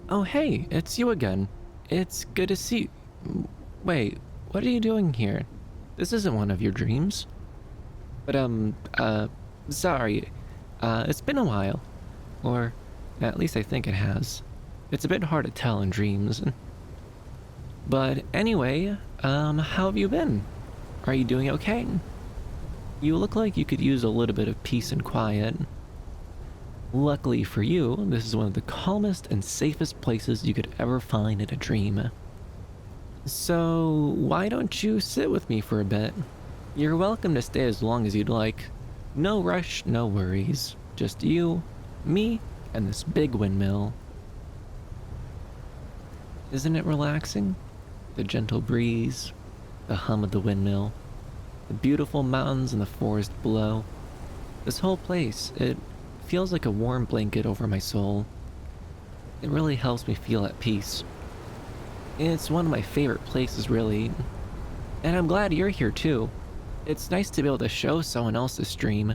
Oh hey, it's you again. It's good to see Wait, what are you doing here? This isn't one of your dreams. But, sorry. It's been a while. Or, at least I think it has. It's a bit hard to tell in dreams. But anyway, how have you been? Are you doing okay? You look like you could use a little bit of peace and quiet. Luckily for you, this is one of the calmest and safest places you could ever find in a dream. So, why don't you sit with me for a bit? You're welcome to stay as long as you'd like. No rush, no worries. Just you, me, and this big windmill. Isn't it relaxing? The gentle breeze, the hum of the windmill, the beautiful mountains and the forest below. This whole place, it feels like a warm blanket over my soul. It really helps me feel at peace. It's one of my favorite places, really. And I'm glad you're here too. It's nice to be able to show someone else this stream.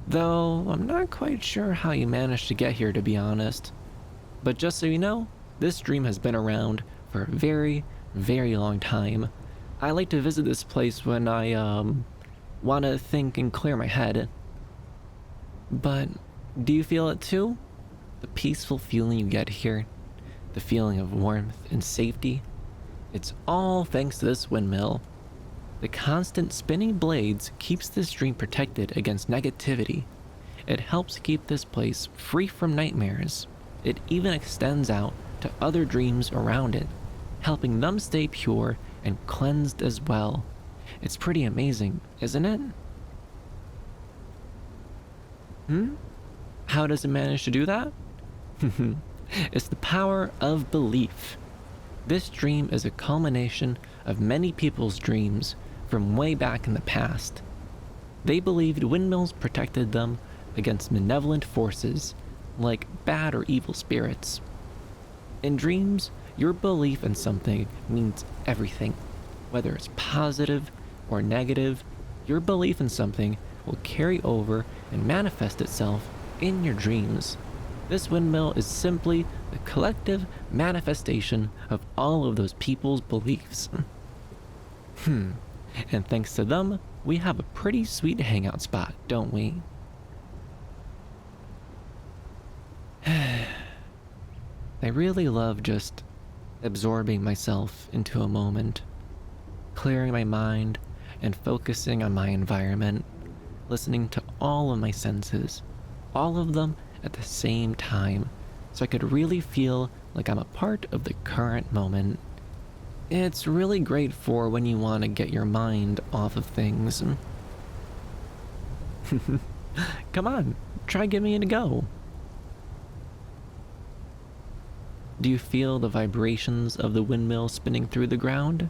Though, I'm not quite sure how you managed to get here, to be honest. But just so you know, this stream has been around for a very, very long time. I like to visit this place when I, want to think and clear my head. But, do you feel it too? The peaceful feeling you get here? The feeling of warmth and safety? It's all thanks to this windmill. The constant spinning blades keeps this dream protected against negativity. It helps keep this place free from nightmares. It even extends out to other dreams around it, helping them stay pure and cleansed as well. It's pretty amazing, isn't it? How does it manage to do that? It's the power of belief. This dream is a culmination of many people's dreams from way back in the past. They believed windmills protected them against malevolent forces, like bad or evil spirits. In dreams, your belief in something means everything. Whether it's positive or negative, your belief in something will carry over and manifest itself in your dreams. This windmill is simply the collective manifestation of all of those people's beliefs. And thanks to them, we have a pretty sweet hangout spot, don't we? I really love just absorbing myself into a moment, clearing my mind and focusing on my environment, listening to all of my senses, all of them at the same time, so I could really feel like I'm a part of the current moment. It's really great for when you want to get your mind off of things. Come on, try giving it a go. Do you feel the vibrations of the windmill spinning through the ground?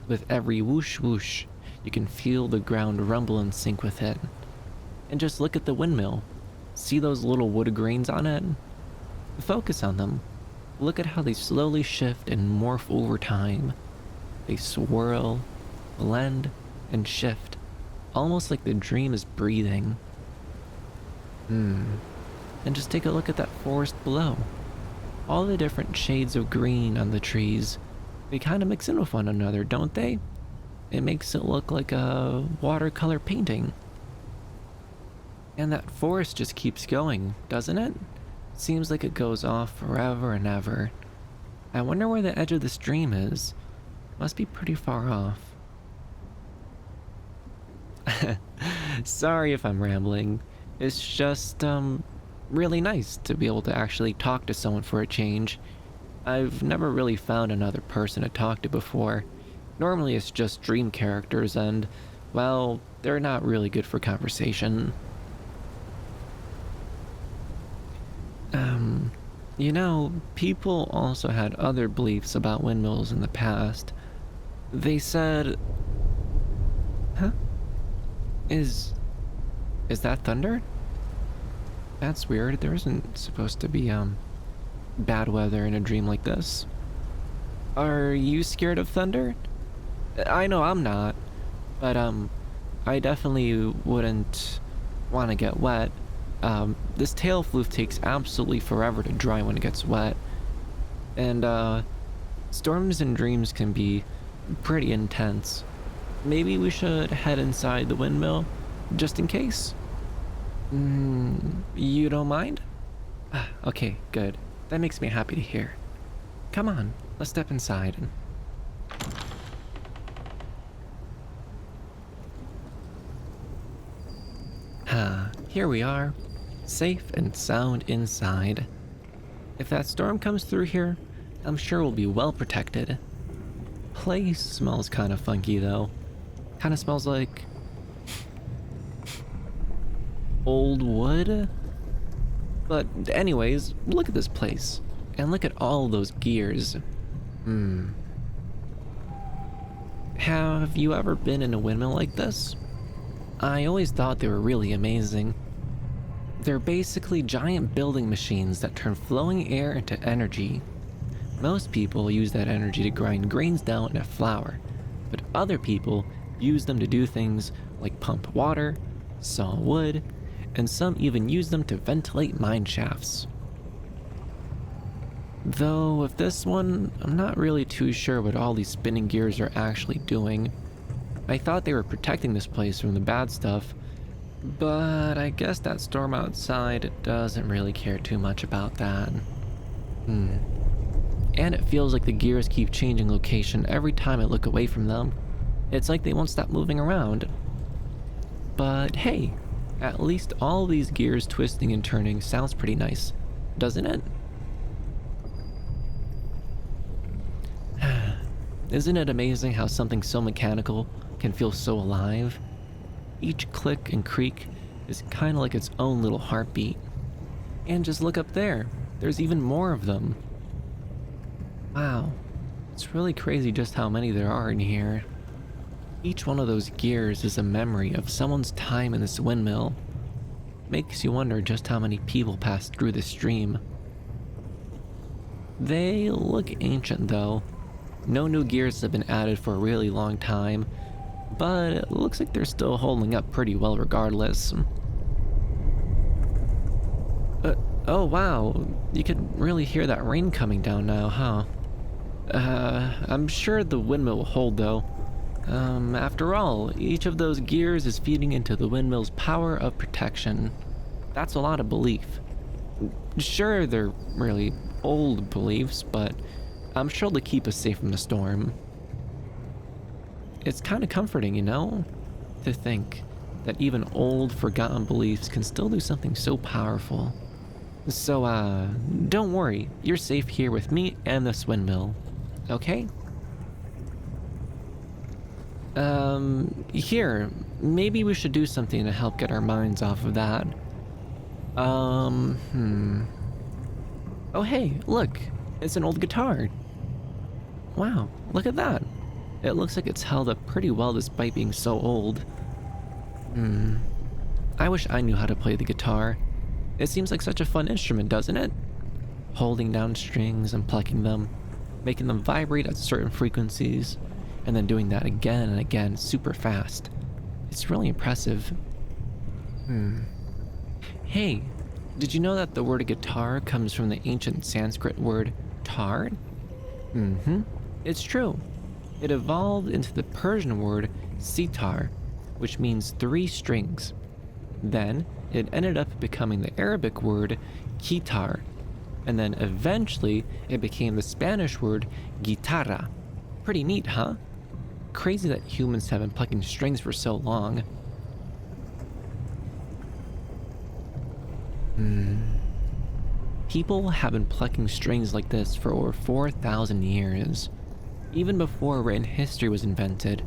With every whoosh whoosh, you can feel the ground rumble in sync with it. And just look at the windmill. See those little wood grains on it? Focus on them. Look at how they slowly shift and morph over time. They swirl, blend, and shift, almost like the dream is breathing. And just take a look at that forest below. All the different shades of green on the trees, they kind of mix in with one another, don't they? It makes it look like a watercolor painting. And that forest just keeps going, doesn't it? Seems like it goes off forever and ever. I wonder where the edge of this dream is. Must be pretty far off. Sorry if I'm rambling. It's just, really nice to be able to actually talk to someone for a change. I've never really found another person to talk to before. Normally it's just dream characters and, well, they're not really good for conversation. You know, people also had other beliefs about windmills in the past. They said... Huh? Is that thunder? That's weird. There isn't supposed to be, bad weather in a dream like this. Are you scared of thunder? I know I'm not, but, I definitely wouldn't want to get wet. This tail floof takes absolutely forever to dry when it gets wet. And, storms and dreams can be pretty intense. Maybe we should head inside the windmill, just in case? You don't mind? Okay, good. That makes me happy to hear. Come on, let's step inside. Here we are, safe and sound inside. If that storm comes through here, I'm sure we'll be well protected. Place smells kind of funky though. Kind of smells like old wood. But anyways, look at this place. And look at all those gears. Have you ever been in a windmill like this? I always thought they were really amazing. They're basically giant building machines that turn flowing air into energy. Most people use that energy to grind grains down into flour, but other people use them to do things like pump water, saw wood, and some even use them to ventilate mine shafts. Though with this one, I'm not really too sure what all these spinning gears are actually doing. I thought they were protecting this place from the bad stuff, but I guess that storm outside doesn't really care too much about that. And it feels like the gears keep changing location every time I look away from them. It's like they won't stop moving around. But hey, at least all these gears twisting and turning sounds pretty nice, doesn't it? Isn't it amazing how something so mechanical can feel so alive? Each click and creak is kind of like its own little heartbeat. And just look up there, there's even more of them. Wow, it's really crazy just how many there are in here. Each one of those gears is a memory of someone's time in this windmill. Makes you wonder just how many people passed through this stream. They look ancient though. No new gears have been added for a really long time, but it looks like they're still holding up pretty well regardless. Oh wow, you can really hear that rain coming down now, huh? I'm sure the windmill will hold though. After all, each of those gears is feeding into the windmill's power of protection. That's a lot of belief. Sure, they're really old beliefs, but I'm sure they'll keep us safe from the storm. It's kind of comforting, you know, to think that even old, forgotten beliefs can still do something so powerful. So, don't worry, you're safe here with me and this windmill, okay? Here, maybe we should do something to help get our minds off of that. Oh hey, look, it's an old guitar. Wow, look at that. It looks like it's held up pretty well despite being so old. I wish I knew how to play the guitar. It seems like such a fun instrument, doesn't it? Holding down strings and plucking them, making them vibrate at certain frequencies, and then doing that again and again super fast. It's really impressive. Hey, did you know that the word guitar comes from the ancient Sanskrit word tar? It's true. It evolved into the Persian word sitar, which means 3 strings. Then it ended up becoming the Arabic word guitar, and then eventually it became the Spanish word guitarra. Pretty neat, huh? Crazy that humans have been plucking strings for so long. People have been plucking strings like this for over 4,000 years. Even before written history was invented.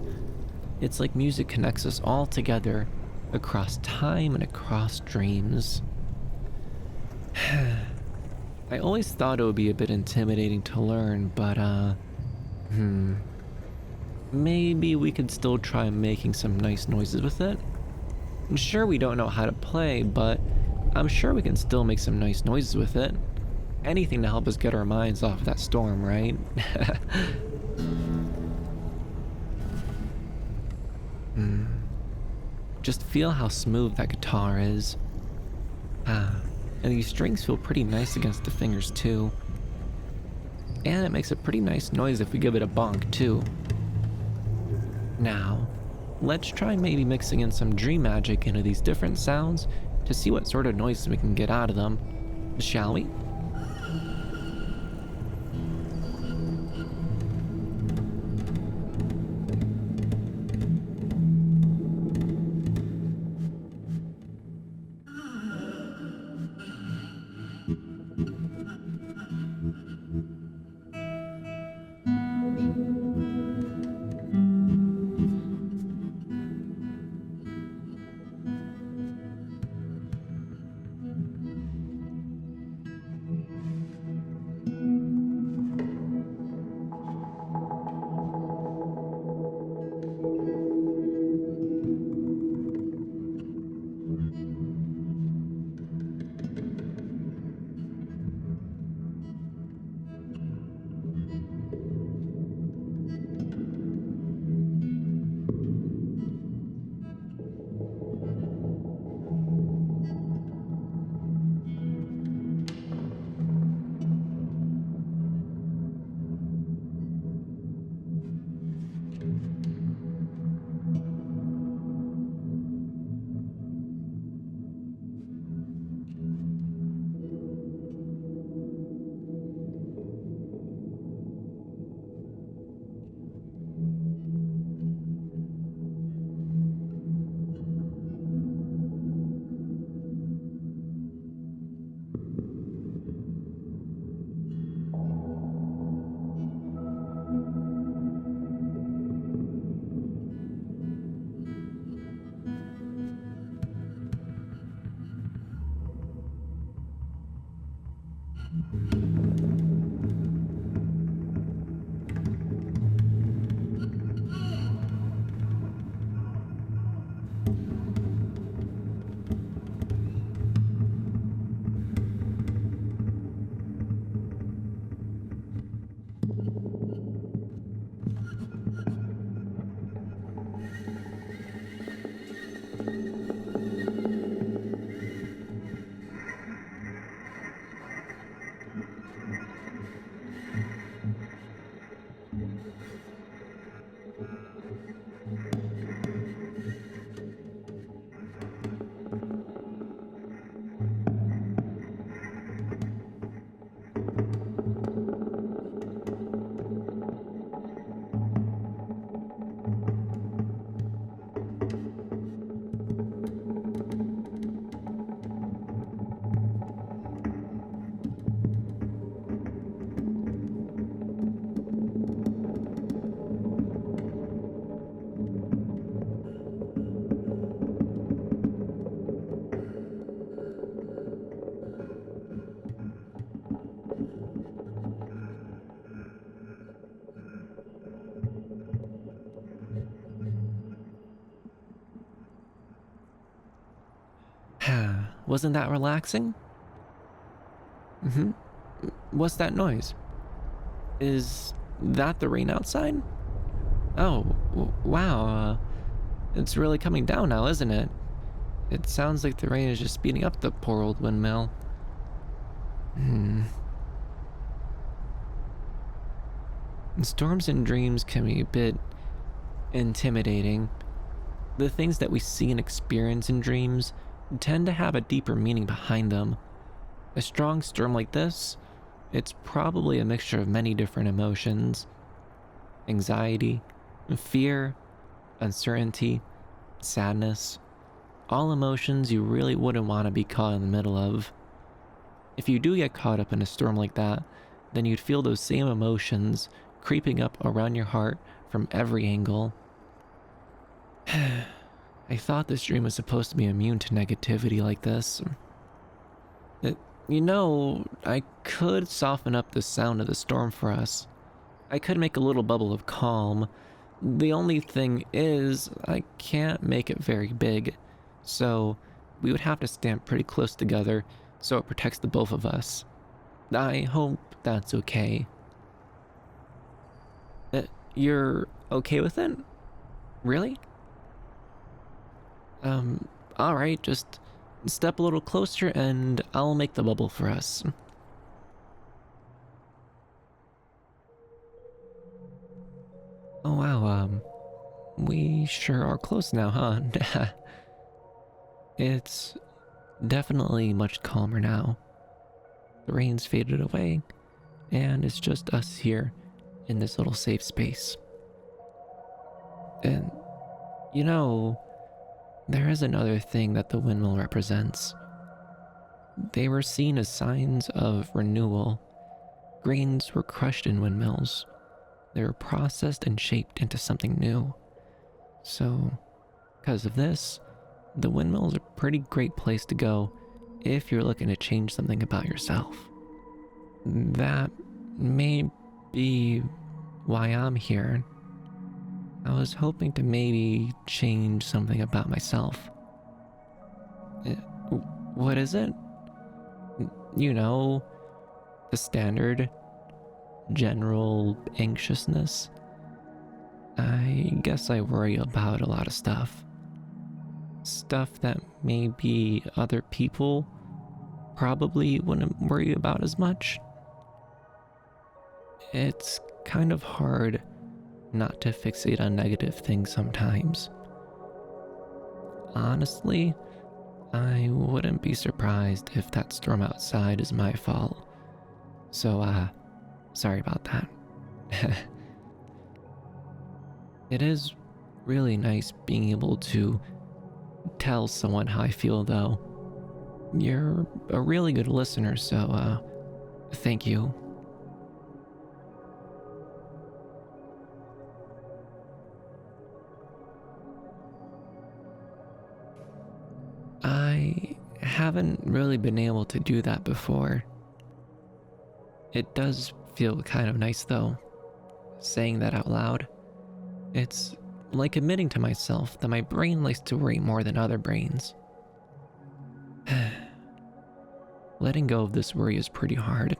It's like music connects us all together, across time and across dreams. I always thought it would be a bit intimidating to learn, but maybe we could still try making some nice noises with it. I'm sure we don't know how to play, but I'm sure we can still make some nice noises with it. Anything to help us get our minds off that storm, right? Just feel how smooth that guitar is. And these strings feel pretty nice against the fingers too. And it makes a pretty nice noise if we give it a bonk too. Now, let's try maybe mixing in some dream magic into these different sounds to see what sort of noises we can get out of them. Shall we? Wasn't that relaxing? Mm-hmm. What's that noise? Is that the rain outside? Oh, wow. It's really coming down now, isn't it? It sounds like the rain is just speeding up the poor old windmill. Storms and dreams can be a bit intimidating. The things that we see and experience in dreams tend to have a deeper meaning behind them. A strong storm like this, it's probably a mixture of many different emotions: anxiety, fear, uncertainty, sadness, all emotions you really wouldn't want to be caught in the middle of. If you do get caught up in a storm like that, then you'd feel those same emotions creeping up around your heart from every angle. I thought this dream was supposed to be immune to negativity like this. I could soften up the sound of the storm for us. I could make a little bubble of calm. The only thing is, I can't make it very big, so we would have to stand pretty close together so it protects the both of us. I hope that's okay. You're okay with it? Really? Alright, just step a little closer and I'll make the bubble for us. Oh wow, we sure are close now, huh? It's definitely much calmer now. The rain's faded away, and it's just us here in this little safe space. And, you know, there is another thing that the windmill represents. They were seen as signs of renewal. Grains were crushed in windmills. They were processed and shaped into something new. So, because of this, the windmill is a pretty great place to go if you're looking to change something about yourself. That may be why I'm here. I was hoping to maybe change something about myself. Uh, What is it? You know, the standard general anxiousness. I guess I worry about a lot of stuff. Stuff that maybe other people probably wouldn't worry about as much. It's kind of hard not to fixate on negative things sometimes. Honestly, I wouldn't be surprised if that storm outside is my fault. So, sorry about that. It is really nice being able to tell someone how I feel, though. You're a really good listener, so, thank you. I haven't really been able to do that before. It does feel kind of nice, though, saying that out loud. It's like admitting to myself that my brain likes to worry more than other brains. Letting go of this worry is pretty hard.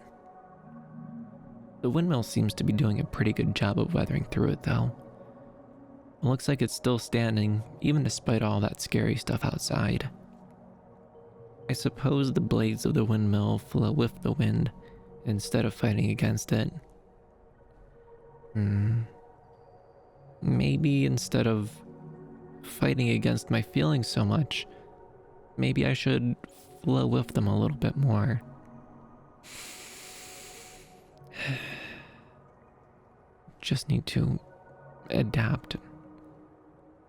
The windmill seems to be doing a pretty good job of weathering through it, though. It looks like it's still standing, even despite all that scary stuff outside. I suppose the blades of the windmill flow with the wind instead of fighting against it. Maybe instead of fighting against my feelings so much, maybe I should flow with them a little bit more. Just need to adapt.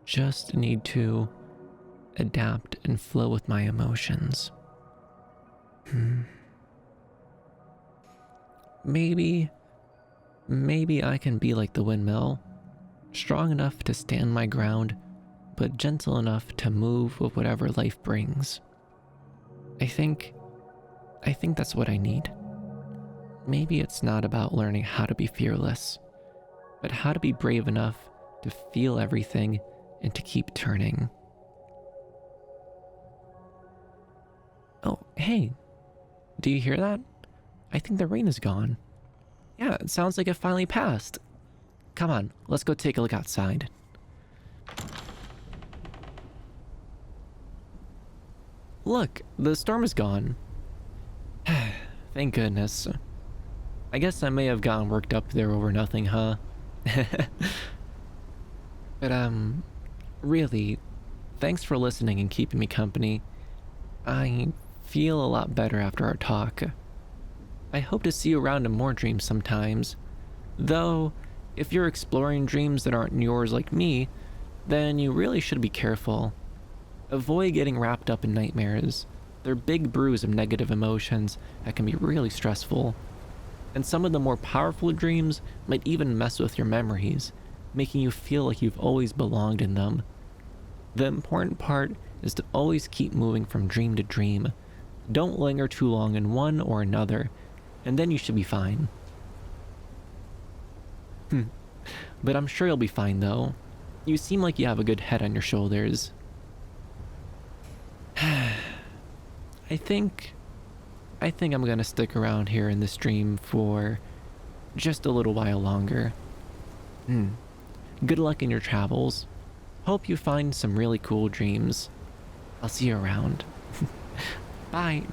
Just need to adapt and flow with my emotions. Maybe I can be like the windmill, strong enough to stand my ground, but gentle enough to move with whatever life brings. I think that's what I need. Maybe it's not about learning how to be fearless, but how to be brave enough to feel everything and to keep turning. Oh, hey, do you hear that? I think the rain is gone. Yeah, it sounds like it finally passed. Come on, let's go take a look outside. Look, the storm is gone. Thank goodness. I guess I may have gotten worked up there over nothing, huh? But, really, thanks for listening and keeping me company. I feel a lot better after our talk. I hope to see you around in more dreams sometimes. Though, if you're exploring dreams that aren't yours like me, then you really should be careful. Avoid getting wrapped up in nightmares. They're big brews of negative emotions that can be really stressful. And some of the more powerful dreams might even mess with your memories, making you feel like you've always belonged in them. The important part is to always keep moving from dream to dream. Don't linger too long in one or another, and then you should be fine. But I'm sure you'll be fine though. You seem like you have a good head on your shoulders. I think I'm gonna stick around here in this dream for just a little while longer. Good luck in your travels. Hope you find some really cool dreams. I'll see you around. Bye.